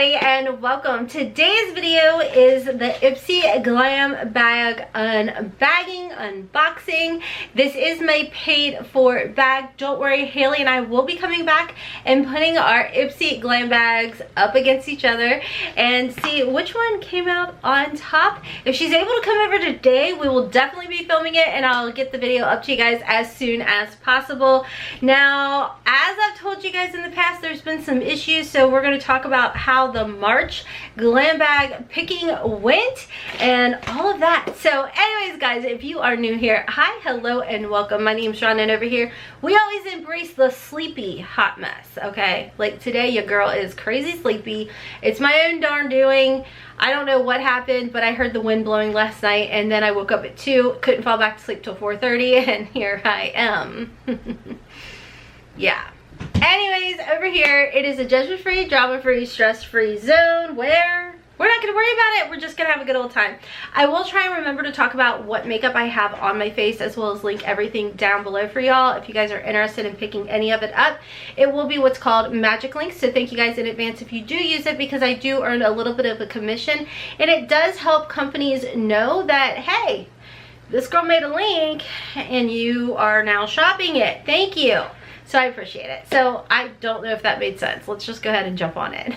everybody and welcome. Today's video is the Ipsy Glam Bag unboxing. This is my paid for bag. Don't worry, Haley and I will be coming back and putting our Ipsy Glam bags up against each other and see which one came out on top. If she's able to come over today, we will definitely be filming it and I'll get the video up to you guys as soon as possible. Now, as I've told you guys in the past, there's been some issues, so we're going to talk about how the March glam bag picking went and all of that. So anyways guys, if you are new here, hi, hello, and welcome. My name's Rihanna, and over here we always embrace the sleepy hot mess. Okay, like today your girl is crazy sleepy. It's my own darn doing. I don't know what happened, but I heard the wind blowing last night and then I woke up at 2, couldn't fall back to sleep till 4:30, and here I am. Yeah. Anyways, over here, it is a judgment-free, drama-free, stress-free zone where we're not going to worry about it. We're just going to have a good old time. I will try and remember to talk about what makeup I have on my face, as well as link everything down below for y'all. If you guys are interested in picking any of it up, it will be what's called magic links. So thank you guys in advance if you do use it, because I do earn a little bit of a commission. And it does help companies know that, hey, this girl made a link and you are now shopping it. Thank you. So I appreciate it. So I don't know if that made sense. Let's just go ahead and jump on in.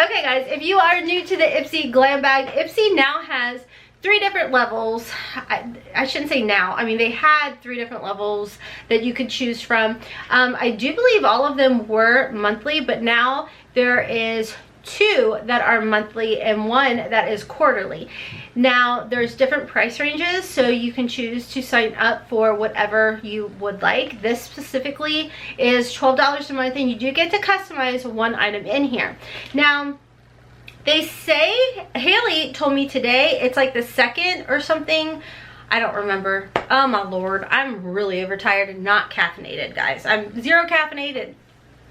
Okay guys, if you are new to the Ipsy Glam Bag, Ipsy now has 3 different levels. I shouldn't say now. I mean, they had 3 different levels that you could choose from. I do believe all of them were monthly, but now there is 2 that are monthly and 1 that is quarterly. Now there's different price ranges, so you can choose to sign up for whatever you would like. This specifically is $12 a month, and you do get to customize 1 item in here. Now they say, Haley told me today, it's like the 2nd or something. I don't remember. Oh my lord, I'm really overtired and not caffeinated, guys. I'm 0 caffeinated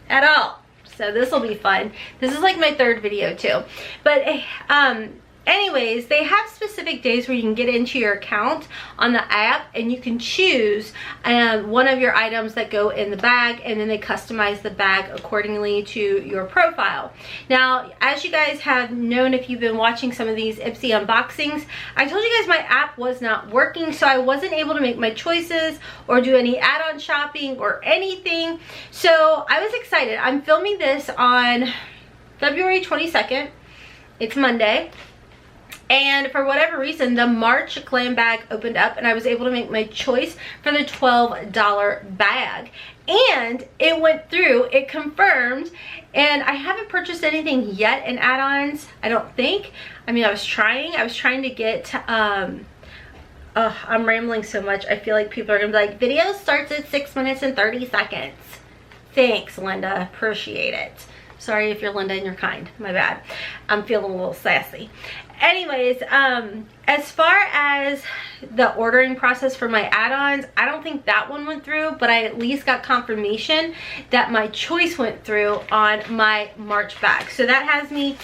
at all. So this will be fun. This is like my 3rd video too. But anyways, they have specific days where you can get into your account on the app and you can choose one of your items that go in the bag, and then they customize the bag accordingly to your profile. Now, as you guys have known, if you've been watching some of these Ipsy unboxings, I told you guys my app was not working, so I wasn't able to make my choices or do any add-on shopping or anything. So I was excited. I'm filming this on February 22nd. It's Monday. And for whatever reason, the March glam bag opened up and I was able to make my choice for the $12 bag. And it went through, it confirmed, and I haven't purchased anything yet in add-ons, I don't think. I mean, I was trying to get, I'm rambling so much, I feel like people are gonna be like, video starts at 6 minutes and 30 seconds. Thanks, Linda, appreciate it. Sorry if you're Linda and you're kind, my bad. I'm feeling a little sassy. Anyways, as far as the ordering process for my add-ons, I don't think that one went through, but I at least got confirmation that my choice went through on my March bag. So that has me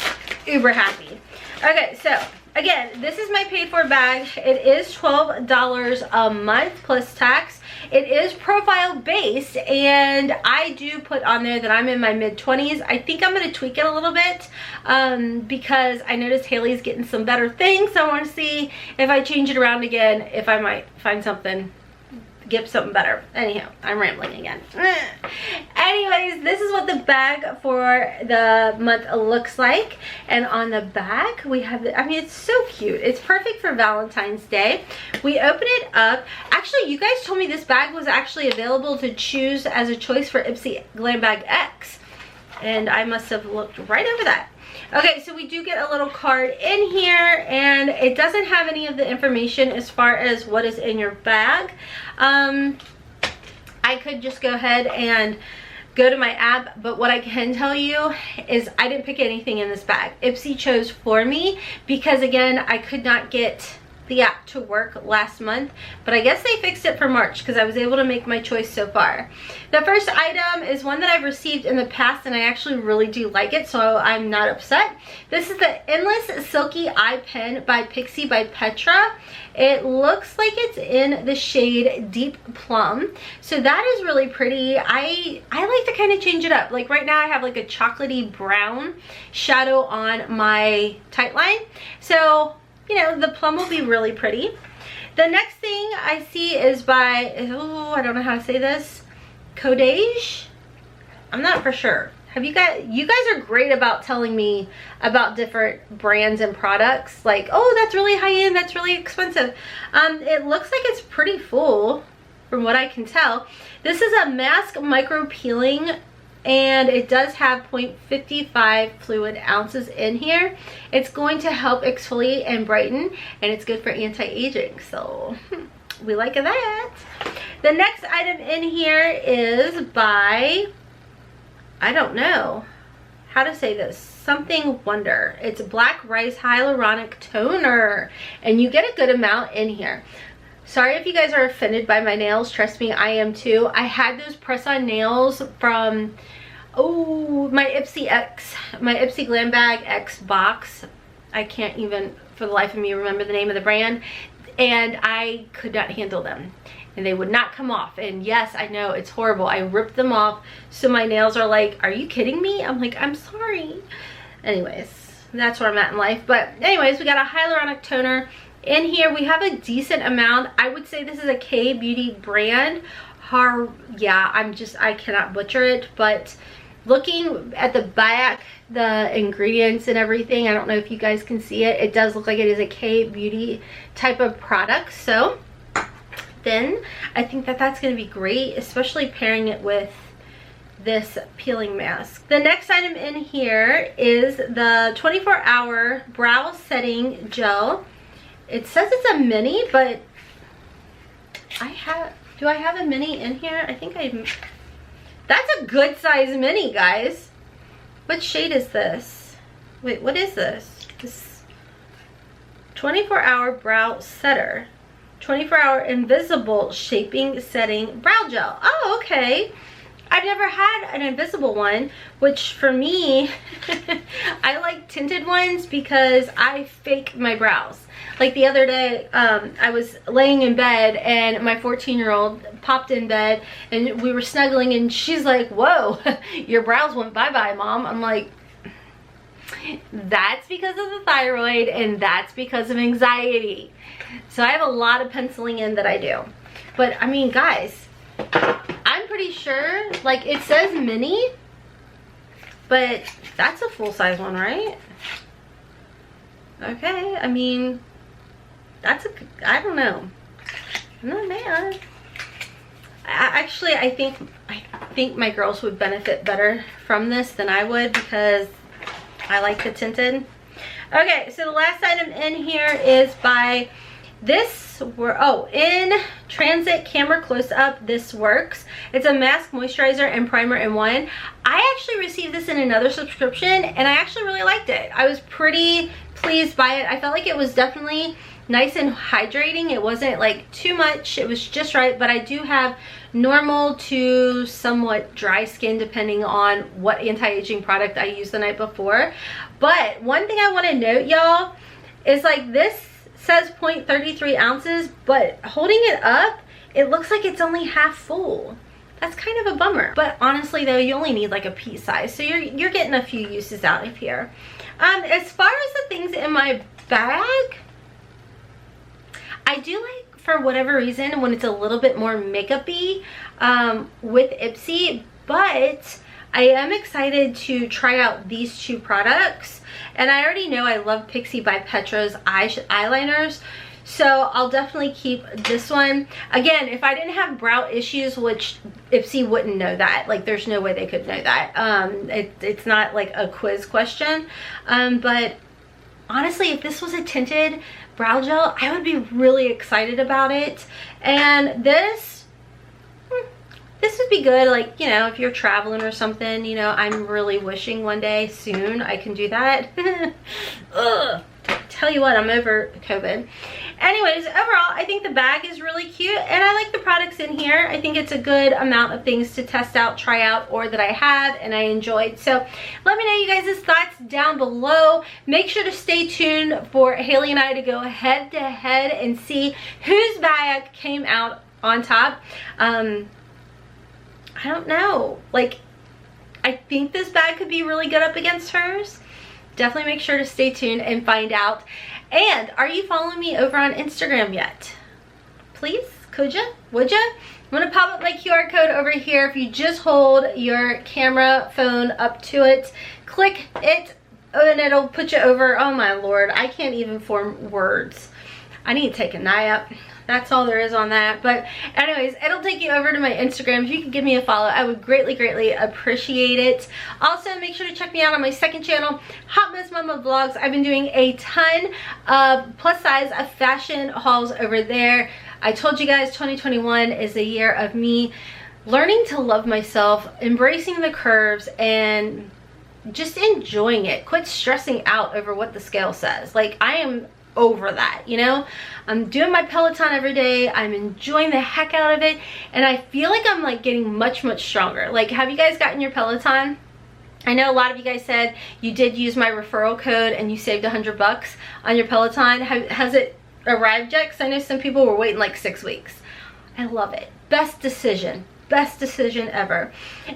uber happy. Okay, so again, this is my paid for bag. It is $12 a month plus tax. It is profile based, and I do put on there that I'm in my mid-20s. I think I'm going to tweak it a little bit because I noticed Haley's getting some better things. So I want to see if I change it around again, if I might find something, get something better. Anyhow, I'm rambling again. Anyways, this is what the bag for the month looks like, and on the back we have the, I mean, it's so cute. It's perfect for Valentine's Day. We open it up. Actually, you guys told me this bag was actually available to choose as a choice for Ipsy GlamBag X, and I must have looked right over that. Okay, so we do get a little card in here, and it doesn't have any of the information as far as what is in your bag. I could just go ahead and go to my app, but what I can tell you is I didn't pick anything in this bag. Ipsy chose for me because, again, I could not get the app to work last month, but I guess they fixed it for March because I was able to make my choice so far. The first item is one that I've received in the past and I actually really do like it, so I'm not upset. This is the Endless Silky Eye Pen by Pixi by Petra. It looks like it's in the shade Deep Plum, so that is really pretty. I like to kind of change it up. Like right now I have like a chocolatey brown shadow on my tight line, so you know, the plum will be really pretty. The next thing I see is by, oh, I don't know how to say this, Codage? I'm not for sure. You guys are great about telling me about different brands and products. Like, oh, that's really high end, that's really expensive. It looks like it's pretty full from what I can tell. This is a mask micro peeling, and it does have 0.55 fluid ounces in here. It's going to help exfoliate and brighten, and it's good for anti-aging, so we like that. The next item in here is by, I don't know how to say this, something Wonder. It's Black Rice Hyaluronic Toner, and you get a good amount in here. Sorry if you guys are offended by my nails, trust me, I am too. I had those press-on nails from, oh, my Ipsy X, my Ipsy Glam Bag X box. I can't even for the life of me remember the name of the brand, and I could not handle them and they would not come off. And yes, I know it's horrible. I ripped them off, so my nails are like, are you kidding me? I'm like, I'm sorry. Anyways, that's where I'm at in life. But anyways, we got a hyaluronic toner in here. We have a decent amount. I would say this is a K Beauty brand. Yeah, I cannot butcher it, but looking at the back, the ingredients and everything, I don't know if you guys can see it, it does look like it is a K Beauty type of product. So then I think that that's going to be great, especially pairing it with this peeling mask. The next item in here is the 24-hour brow setting gel. It says it's a mini, but do I have a mini in here? I think that's a good size mini, guys. What shade is this? Wait, what is this? This 24-hour brow setter. 24-hour invisible shaping setting brow gel. Oh, okay. I've never had an invisible one, which for me, I like tinted ones because I fake my brows. Like the other day, I was laying in bed and my 14-year-old popped in bed and we were snuggling and she's like, whoa, your brows went bye-bye, Mom. I'm like, that's because of the thyroid and that's because of anxiety. So I have a lot of penciling in that I do. But I mean, guys, I'm pretty sure, like it says mini, but that's a full-size one, right? Okay, I mean, I don't know. I'm not mad. Actually, I think my girls would benefit better from this than I would because I like the tinted. Okay, so the last item in here is by in Transit Camera Close Up This Works. It's a mask, moisturizer, and primer in one. I actually received this in another subscription and I actually really liked it. I was pretty pleased by it. I felt like it was definitely nice and hydrating. It wasn't like too much, it was just right, but I do have normal to somewhat dry skin depending on what anti-aging product I used the night before. But one thing I want to note, y'all, is like this says 0.33 ounces, but holding it up, it looks like it's only half full. That's kind of a bummer. But honestly though, you only need like a pea size, so you're getting a few uses out of here. As far as the things in my bag, I do like, for whatever reason, when it's a little bit more makeup-y with Ipsy, but I am excited to try out these two products. And I already know I love Pixi by Petra's eyeliners, so I'll definitely keep this one. Again, if I didn't have brow issues, which Ipsy wouldn't know that, like there's no way they could know that. It's not like a quiz question, but honestly, if this was a tinted brow gel, I would be really excited about it. And this would be good, like, you know, if you're traveling or something, you know. I'm really wishing one day soon I can do that. Ugh. tell you what, I'm over COVID. Anyways, overall, I think the bag is really cute, and I like the products in here. I think it's a good amount of things to test out, try out, or that I have and I enjoyed. So let me know you guys' thoughts down below. Make sure to stay tuned for Haley and I to go head to head and see whose bag came out on top. I don't know. Like, I think this bag could be really good up against hers. Definitely make sure to stay tuned and find out. And are you following me over on Instagram yet? Please, could ya? Would ya? I'm gonna pop up my QR code over here. If you just hold your camera phone up to it, click it, and it'll put you over. Oh my Lord, I can't even form words. I need to take a nap. That's all there is on that. But anyways, it'll take you over to my Instagram. If you could give me a follow, I would greatly, greatly appreciate it. Also, make sure to check me out on my second channel, Hotmess Momma Vlogs. I've been doing a ton of plus size fashion hauls over there. I told you guys 2021 is a year of me learning to love myself, embracing the curves, and just enjoying it. Quit stressing out over what the scale says. Like, I am over that, you know. I'm doing my Peloton every day. I'm enjoying the heck out of it, and I feel like I'm like getting much stronger. Like, have you guys gotten your Peloton? I know a lot of you guys said you did use my referral code and you saved $100 on your Peloton. Has it arrived yet? Because I know some people were waiting like 6 weeks. I love it. Best decision ever.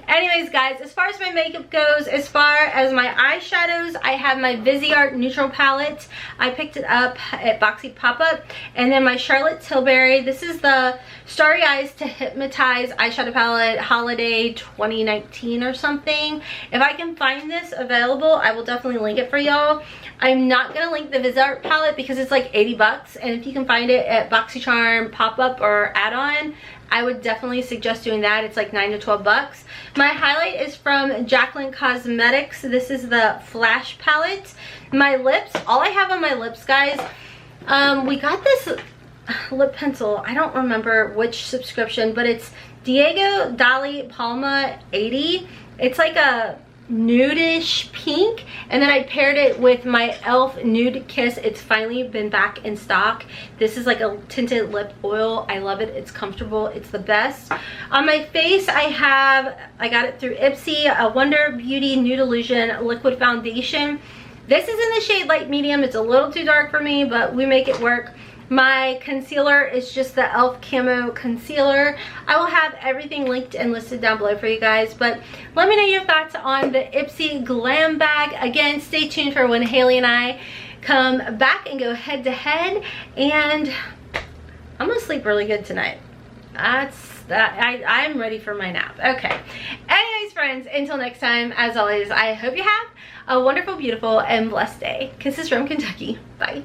Anyways, guys, as far as my makeup goes, as far as my eyeshadows, I have my Viseart neutral palette. I picked it up at Boxy Pop-Up. And then my Charlotte Tilbury, this is the Starry Eyes to Hypnotize eyeshadow palette, holiday 2019 or something. If I can find this available, I will definitely link it for y'all. I'm not gonna link the Viseart palette because it's like 80 bucks, and if you can find it at BoxyCharm pop-up or add-on, I would definitely suggest doing that. It's like 9 to 12 bucks. My highlight is from Jouer Cosmetics. This is the Flash palette. My lips, all I have on my lips, guys, we got this lip pencil. I don't remember which subscription, but it's Diego Dali Palma 80. It's like a nudish pink, and then I paired it with my e.l.f. Nude Kiss. It's finally been back in stock. This is like a tinted lip oil. I love it. It's comfortable. It's the best. On my face, I got it through Ipsy, a Wonder Beauty Nude Illusion liquid foundation. This is in the shade light medium. It's a little too dark for me, but we make it work. My concealer is just the e.l.f. Camo Concealer. I will have everything linked and listed down below for you guys. But let me know your thoughts on the Ipsy Glam Bag. Again, stay tuned for when Haley and I come back and go head to head. And I'm going to sleep really good tonight. I'm ready for my nap. Okay. Anyways, friends, until next time, as always, I hope you have a wonderful, beautiful, and blessed day. Kisses from Kentucky. Bye.